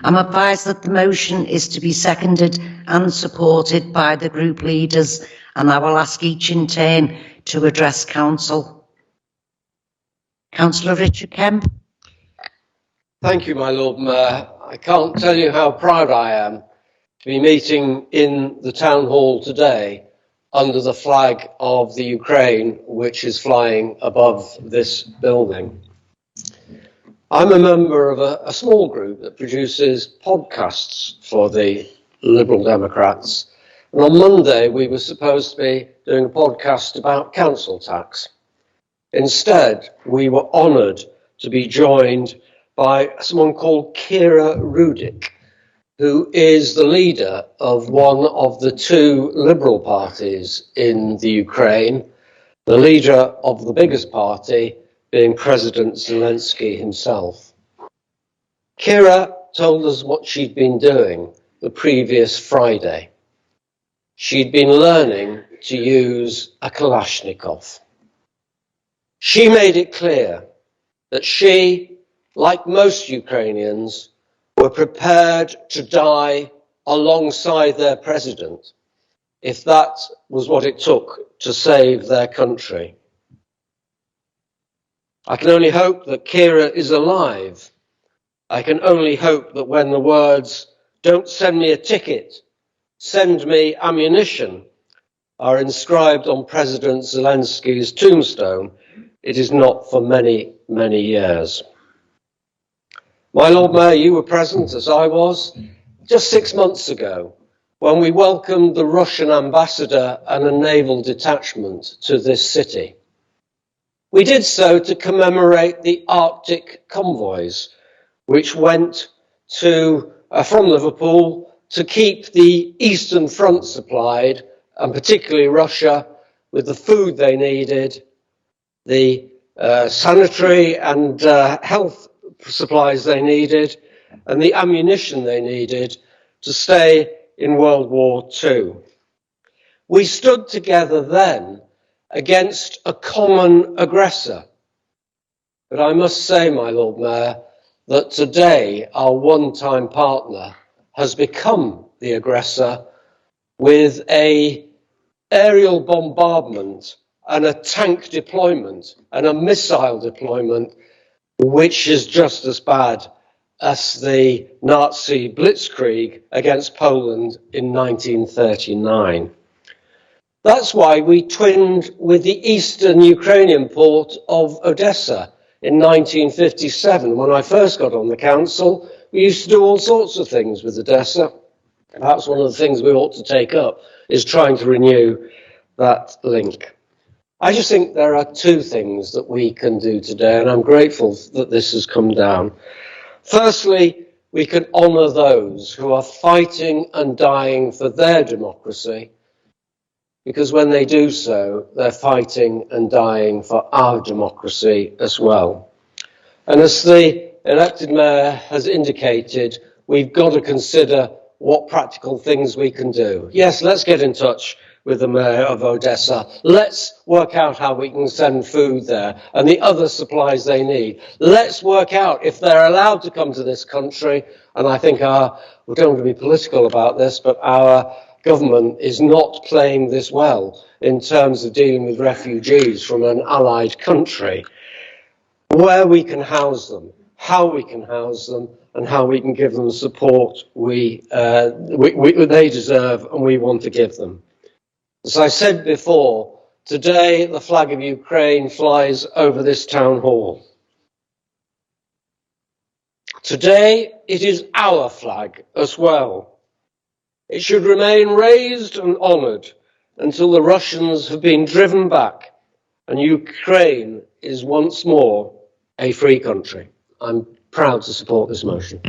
I'm advised that the motion is to be seconded and supported by the group leaders, and I will ask each in turn to address Council. Councillor Richard Kemp. Thank you, my Lord Mayor. I can't tell you how proud I am to be meeting in the Town Hall today under the flag of the Ukraine, which is flying above this building. I'm a member of a small group that produces podcasts for the Liberal Democrats. And on Monday, we were supposed to be doing a podcast about council tax. Instead, we were honoured to be joined by someone called Kira Rudik, who is the leader of one of the two Liberal parties in the Ukraine, the leader of the biggest party being President Zelensky himself. Kira told us what she'd been doing the previous Friday. She'd been learning to use a Kalashnikov. She made it clear that she, like most Ukrainians, were prepared to die alongside their president if that was what it took to save their country. I can only hope that Kira is alive. I can only hope that when the words, "Don't send me a ticket, send me ammunition," are inscribed on President Zelensky's tombstone, it is not for many, many years. My Lord Mayor, you were present, as I was, just 6 months ago, when we welcomed the Russian ambassador and a naval detachment to this city. We did so to commemorate the Arctic convoys, which went from Liverpool to keep the Eastern Front supplied, and particularly Russia, with the food they needed, the sanitary and health supplies they needed, and the ammunition they needed to stay in World War II. We stood together then against a common aggressor. But I must say, my Lord Mayor, that today our one-time partner has become the aggressor with an aerial bombardment and a tank deployment and a missile deployment, which is just as bad as the Nazi blitzkrieg against Poland in 1939. That's why we twinned with the eastern Ukrainian port of Odessa in 1957. When I first got on the council, we used to do all sorts of things with Odessa. Perhaps one of the things we ought to take up is trying to renew that link. I just think there are two things that we can do today, and I'm grateful that this has come down. Firstly, we can honour those who are fighting and dying for their democracy, because when they do so, they're fighting and dying for our democracy as well. And as the elected mayor has indicated, we've got to consider what practical things we can do. Yes, let's get in touch with the mayor of Odessa. Let's work out how we can send food there and the other supplies they need. Let's work out if they're allowed to come to this country. And I think we don't want to be political about this, but our government is not playing this well in terms of dealing with refugees from an allied country. Where we can house them, how we can house them, and how we can give them the support they deserve and we want to give them. As I said before, today the flag of Ukraine flies over this town hall. Today it is our flag as well. It should remain raised and honoured until the Russians have been driven back and Ukraine is once more a free country. I'm proud to support this motion.